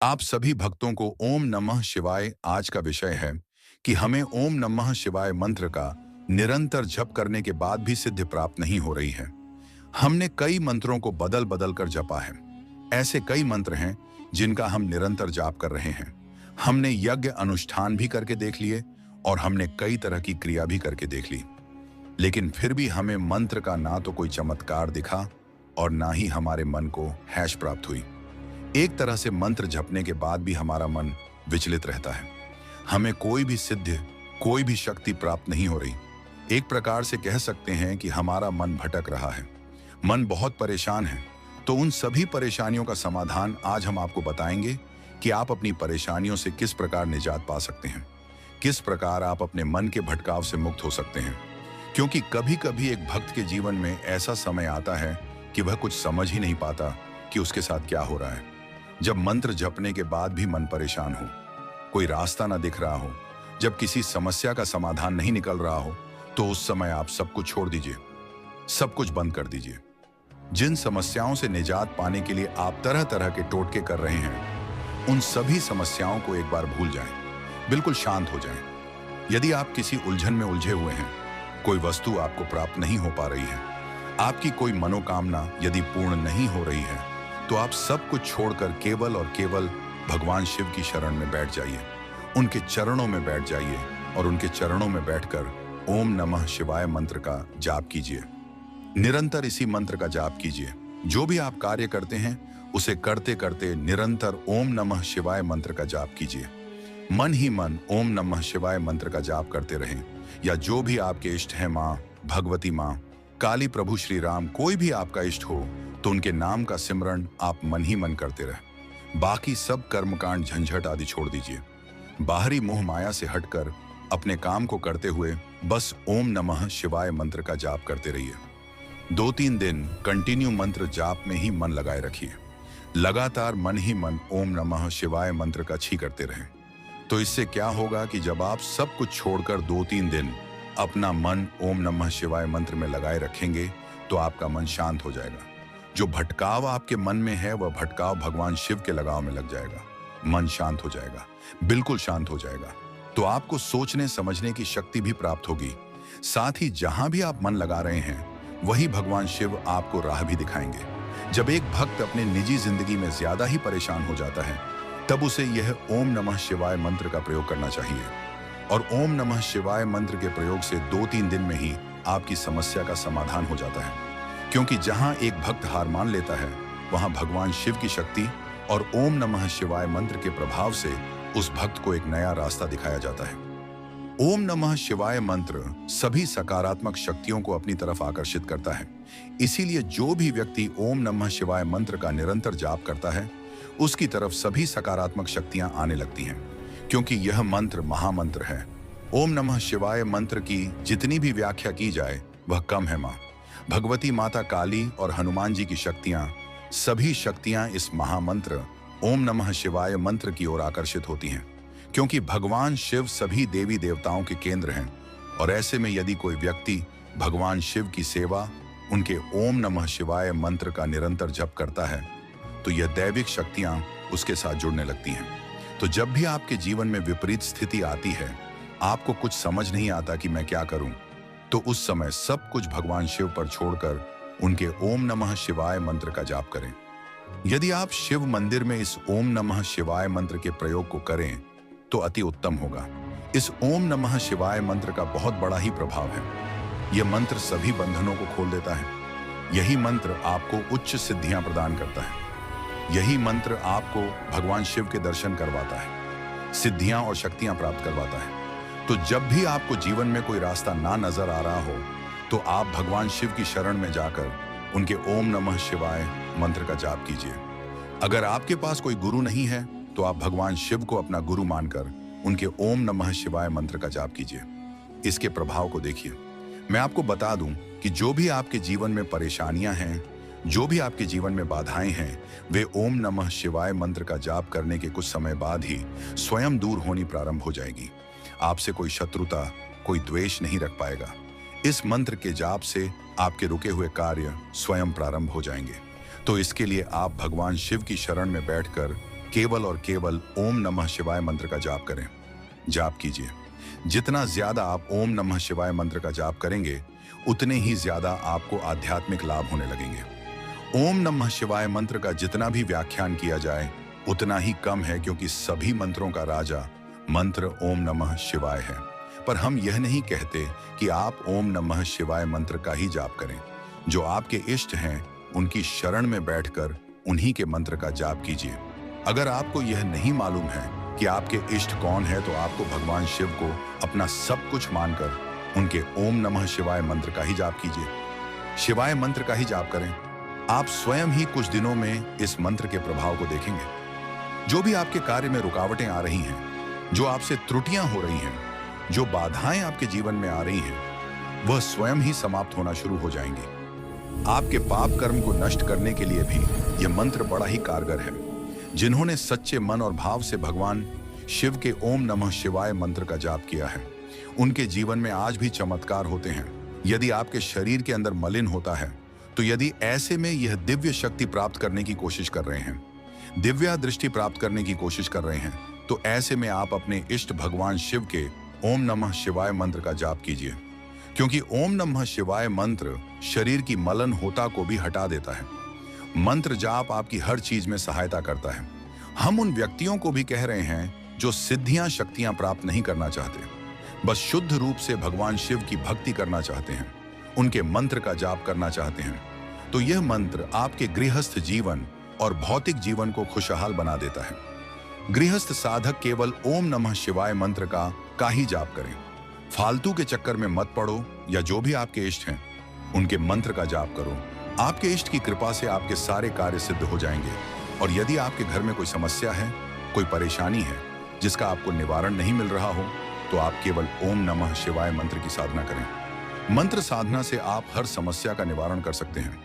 आप सभी भक्तों को ओम नमः शिवाय। आज का विषय है कि हमें ओम नमः शिवाय मंत्र का निरंतर जप करने के बाद भी सिद्धि प्राप्त नहीं हो रही है। हमने कई मंत्रों को बदल बदल कर जपा है। ऐसे कई मंत्र हैं जिनका हम निरंतर जाप कर रहे हैं। हमने यज्ञ अनुष्ठान भी करके देख लिए और हमने कई तरह की क्रिया भी करके देख ली, लेकिन फिर भी हमें मंत्र का ना तो कोई चमत्कार दिखा और ना ही हमारे मन को हैश प्राप्त हुई। एक तरह से मंत्र जपने के बाद भी हमारा मन विचलित रहता है। हमें कोई भी सिद्धि, कोई भी शक्ति प्राप्त नहीं हो रही। एक प्रकार से कह सकते हैं कि हमारा मन भटक रहा है, मन बहुत परेशान है। तो उन सभी परेशानियों का समाधान आज हम आपको बताएंगे कि आप अपनी परेशानियों से किस प्रकार निजात पा सकते हैं, किस प्रकार आप अपने मन के भटकाव से मुक्त हो सकते हैं। क्योंकि कभी कभी एक भक्त के जीवन में ऐसा समय आता है कि वह कुछ समझ ही नहीं पाता कि उसके साथ क्या हो रहा है। जब मंत्र जपने के बाद भी मन परेशान हो, कोई रास्ता ना दिख रहा हो, जब किसी समस्या का समाधान नहीं निकल रहा हो, तो उस समय आप सब कुछ छोड़ दीजिए, सब कुछ बंद कर दीजिए। जिन समस्याओं से निजात पाने के लिए आप तरह तरह के टोटके कर रहे हैं, उन सभी समस्याओं को एक बार भूल जाएं, बिल्कुल शांत हो जाएं। यदि आप किसी उलझन में उलझे हुए हैं, कोई वस्तु आपको प्राप्त नहीं हो पा रही है, आपकी कोई मनोकामना यदि पूर्ण नहीं हो रही है, तो आप सब कुछ छोड़कर केवल और केवल भगवान शिव की शरण में बैठ जाइए, उनके चरणों में बैठ जाइए और उनके चरणों में बैठकर ओम नमः शिवाय मंत्र का जाप कीजिए। निरंतर इसी मंत्र का जाप कीजिए। जो भी आप कार्य करते हैं, उसे करते करते निरंतर ओम नमः शिवाय मंत्र का जाप कीजिए। मन ही मन ओम नमः शिवाय मंत्र का जाप करते रहें, या जो भी आपके इष्ट हैं, माँ भगवती, माँ काली, प्रभु श्री राम, कोई भी आपका इष्ट हो तो उनके नाम का सिमरण आप मन ही मन करते रहें। बाकी सब कर्मकांड, झंझट आदि छोड़ दीजिए। बाहरी मोह माया से हटकर अपने काम को करते हुए बस ओम नमः शिवाय मंत्र का जाप करते रहिए। 2-3 दिन कंटिन्यू मंत्र जाप में ही मन लगाए रखिए। लगातार मन ही मन ओम नमः शिवाय मंत्र का छी करते रहें। तो इससे क्या होगा कि जब आप सब कुछ छोड़कर 2-3 दिन अपना मन ओम नमः शिवाय मंत्र में लगाए रखेंगे, तो आपका मन शांत हो जाएगा। जो भटकाव आपके मन में है, वह भटकाव भगवान शिव के लगाव में लग जाएगा। मन शांत हो जाएगा, बिल्कुल शांत हो जाएगा। तो आपको सोचने समझने की शक्ति भी प्राप्त होगी। साथ ही जहां भी आप मन लगा रहे हैं, वही भगवान शिव आपको राह भी दिखाएंगे। जब एक भक्त अपने निजी जिंदगी में ज्यादा ही परेशान हो जाता है, तब उसे यह ओम नमः शिवाय मंत्र का प्रयोग करना चाहिए। और ओम नमः शिवाय मंत्र के प्रयोग से 2-3 दिन में ही आपकी समस्या का समाधान हो जाता है। क्योंकि जहां एक भक्त हार मान लेता है, वहां भगवान शिव की शक्ति और ओम नमः शिवाय मंत्र के प्रभाव से उस भक्त को एक नया रास्ता दिखाया जाता है। ओम नमः शिवाय मंत्र सभी सकारात्मक शक्तियों को अपनी तरफ आकर्षित करता है। इसीलिए जो भी व्यक्ति ओम नमः शिवाय मंत्र का निरंतर जाप करता है, उसकी तरफ सभी सकारात्मक शक्तियां आने लगती हैं। क्योंकि यह मंत्र महामंत्र है। ओम नमः शिवाय मंत्र की जितनी भी व्याख्या की जाए, वह कम है। माँ भगवती, माता काली और हनुमान जी की शक्तियां, सभी शक्तियां इस महामंत्र ओम नमः शिवाय मंत्र की ओर आकर्षित होती हैं। क्योंकि भगवान शिव सभी देवी देवताओं के केंद्र हैं। और ऐसे में यदि कोई व्यक्ति भगवान शिव की सेवा, उनके ओम नमः शिवाय मंत्र का निरंतर जप करता है, तो यह दैविक शक्तियां उसके साथ जुड़ने लगती हैं। तो जब भी आपके जीवन में विपरीत स्थिति आती है, आपको कुछ समझ नहीं आता कि मैं क्या करूं, तो उस समय सब कुछ भगवान शिव पर छोड़कर उनके ओम नमः शिवाय मंत्र का जाप करें। यदि आप शिव मंदिर में इस ओम नमः शिवाय मंत्र के प्रयोग को करें, तो अति उत्तम होगा। इस ओम नमः शिवाय मंत्र का बहुत बड़ा ही प्रभाव है। यह मंत्र सभी बंधनों को खोल देता है। यही मंत्र आपको उच्च सिद्धियां प्रदान करता है। यही मंत्र आपको भगवान शिव के दर्शन करवाता है, सिद्धियां और शक्तियां प्राप्त करवाता है। तो जब भी आपको जीवन में कोई रास्ता ना नजर आ रहा हो, तो आप भगवान शिव की शरण में जाकर उनके ओम नमः शिवाय मंत्र का जाप कीजिए। अगर आपके पास कोई गुरु नहीं है, तो आप भगवान शिव को अपना गुरु मानकर उनके ओम नमः शिवाय मंत्र का जाप कीजिए। इसके प्रभाव को देखिए। मैं आपको बता दूं कि जो भी आपके जीवन में परेशानियां हैं, जो भी आपके जीवन में बाधाएं हैं, वे ओम नमः शिवाय मंत्र का जाप करने के कुछ समय बाद ही स्वयं दूर होनी प्रारंभ हो जाएगी। आपसे कोई शत्रुता, कोई द्वेष नहीं रख पाएगा। इस मंत्र के जाप से आपके रुके हुए कार्य स्वयं प्रारंभ हो जाएंगे। तो इसके लिए आप भगवान शिव की शरण में बैठकर केवल और केवल ओम नमः शिवाय मंत्र का जाप करें। जाप कीजिए। जितना ज्यादा आप ओम नमः शिवाय मंत्र का जाप करेंगे, उतने ही ज्यादा आपको आध्यात्मिक लाभ होने लगेंगे। ओम नमः शिवाय मंत्र का जितना भी व्याख्यान किया जाए, उतना ही कम है, क्योंकि सभी मंत्रों का राजा मंत्र ओम नमः शिवाय है। पर हम यह नहीं कहते कि आप ओम नमः शिवाय मंत्र का ही जाप करें। जो आपके इष्ट हैं, उनकी शरण में बैठकर उन्हीं के मंत्र का जाप कीजिए। अगर आपको यह नहीं मालूम है कि आपके इष्ट कौन है, तो आपको भगवान शिव को अपना सब कुछ मानकर उनके ओम नमः शिवाय मंत्र का ही जाप कीजिए। शिवाय मंत्र का ही जाप करें। आप स्वयं ही कुछ दिनों में इस मंत्र के प्रभाव को देखेंगे। जो भी आपके कार्य में रुकावटें आ रही हैं, जो आपसे त्रुटियां हो रही हैं, जो बाधाएं आपके जीवन में आ रही हैं, वह स्वयं ही समाप्त होना शुरू हो जाएंगी। आपके पाप कर्म को नष्ट करने के लिए भी यह मंत्र बड़ा ही कारगर है। जिन्होंने सच्चे मन और भाव से भगवान शिव के ओम नमः शिवाय मंत्र का जाप किया है, उनके जीवन में आज भी चमत्कार होते हैं। यदि आपके शरीर के अंदर मलिन होता है, तो यदि ऐसे में यह दिव्य शक्ति प्राप्त करने की कोशिश कर रहे हैं, दिव्या दृष्टि प्राप्त करने की कोशिश कर रहे हैं, तो ऐसे में आप अपने इष्ट भगवान शिव के ओम नमः शिवाय मंत्र का जाप कीजिए। क्योंकि ओम नमः शिवाय मंत्र शरीर की मलन होता को भी हटा देता है। मंत्र जाप आपकी हर चीज में सहायता करता है। हम उन व्यक्तियों को भी कह रहे हैं जो सिद्धियां शक्तियां प्राप्त नहीं करना चाहते, बस शुद्ध रूप से भगवान शिव की भक्ति करना चाहते हैं, उनके मंत्र का जाप करना चाहते हैं। तो यह मंत्र आपके गृहस्थ जीवन और भौतिक जीवन को खुशहाल बना देता है। गृहस्थ साधक केवल ओम नमः शिवाय मंत्र का ही जाप करें। फालतू के चक्कर में मत पड़ो, या जो भी आपके इष्ट हैं, उनके मंत्र का जाप करो। आपके इष्ट की कृपा से आपके सारे कार्य सिद्ध हो जाएंगे। और यदि आपके घर में कोई समस्या है, कोई परेशानी है जिसका आपको निवारण नहीं मिल रहा हो, तो आप केवल ओम नमः शिवाय मंत्र की साधना करें। मंत्र साधना से आप हर समस्या का निवारण कर सकते हैं।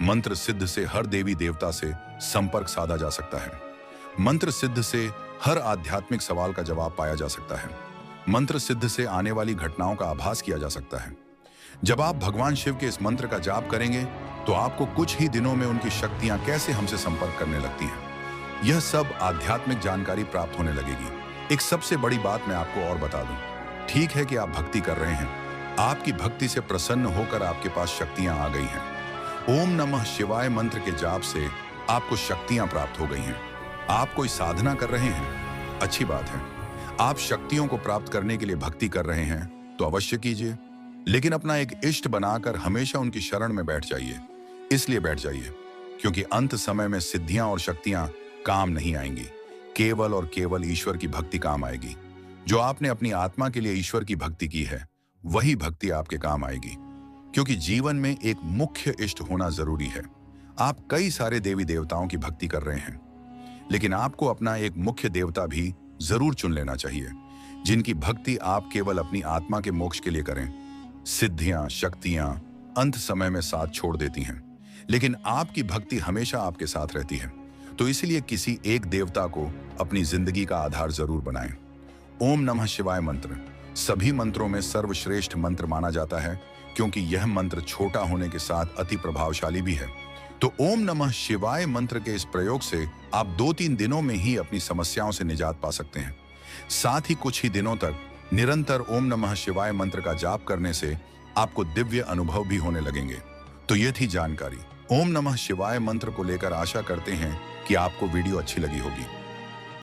मंत्र सिद्ध से हर देवी देवता से संपर्क साधा जा सकता है। मंत्र सिद्ध से हर आध्यात्मिक सवाल का जवाब पाया जा सकता है। मंत्र सिद्ध से आने वाली घटनाओं का आभास किया जा सकता है। जब आप भगवान शिव के इस मंत्र का जाप करेंगे, तो आपको कुछ ही दिनों में उनकी शक्तियां कैसे हमसे संपर्क करने लगती हैं, यह सब आध्यात्मिक जानकारी प्राप्त होने लगेगी। एक सबसे बड़ी बात मैं आपको और बता दूं। ठीक है कि आप भक्ति कर रहे हैं, आपकी भक्ति से प्रसन्न होकर आपके पास शक्तियां आ गई हैं। ओम नमः शिवाय मंत्र के जाप से आपको शक्तियां प्राप्त हो गई हैं। आप कोई साधना कर रहे हैं, अच्छी बात है। आप शक्तियों को प्राप्त करने के लिए भक्ति कर रहे हैं, तो अवश्य कीजिए, लेकिन अपना एक इष्ट बनाकर हमेशा उनकी शरण में बैठ जाइए। इसलिए बैठ जाइए क्योंकि अंत समय में सिद्धियां और शक्तियां काम नहीं आएंगी, केवल और केवल ईश्वर की भक्ति काम आएगी। जो आपने अपनी आत्मा के लिए ईश्वर की भक्ति की है, वही भक्ति आपके काम आएगी। क्योंकि जीवन में एक मुख्य इष्ट होना जरूरी है। आप कई सारे देवी देवताओं की भक्ति कर रहे हैं, लेकिन आपको अपना एक मुख्य देवता भी जरूर चुन लेना चाहिए, जिनकी भक्ति आप केवल अपनी आत्मा के मोक्ष के लिए करें। सिद्धियां, शक्तियां अंत समय में साथ छोड़ देती हैं, लेकिन आपकी भक्ति हमेशा आपके साथ रहती है। तो इसलिए किसी एक देवता को अपनी जिंदगी का आधार जरूर बनाएं। ओम नमः शिवाय मंत्र सभी मंत्रों में सर्वश्रेष्ठ मंत्र माना जाता है, क्योंकि यह मंत्र छोटा होने के साथ अति प्रभावशाली भी है। तो ओम नमः शिवाय मंत्र के इस प्रयोग से आप 2-3 दिनों में ही अपनी समस्याओं से निजात पा सकते हैं। साथ ही कुछ ही दिनों तक निरंतर ओम नमः शिवाय मंत्र का जाप करने से आपको दिव्य अनुभव भी होने लगेंगे। तो ये थी जानकारी ओम नमः शिवाय मंत्र को लेकर। आशा करते हैं कि आपको वीडियो अच्छी लगी होगी।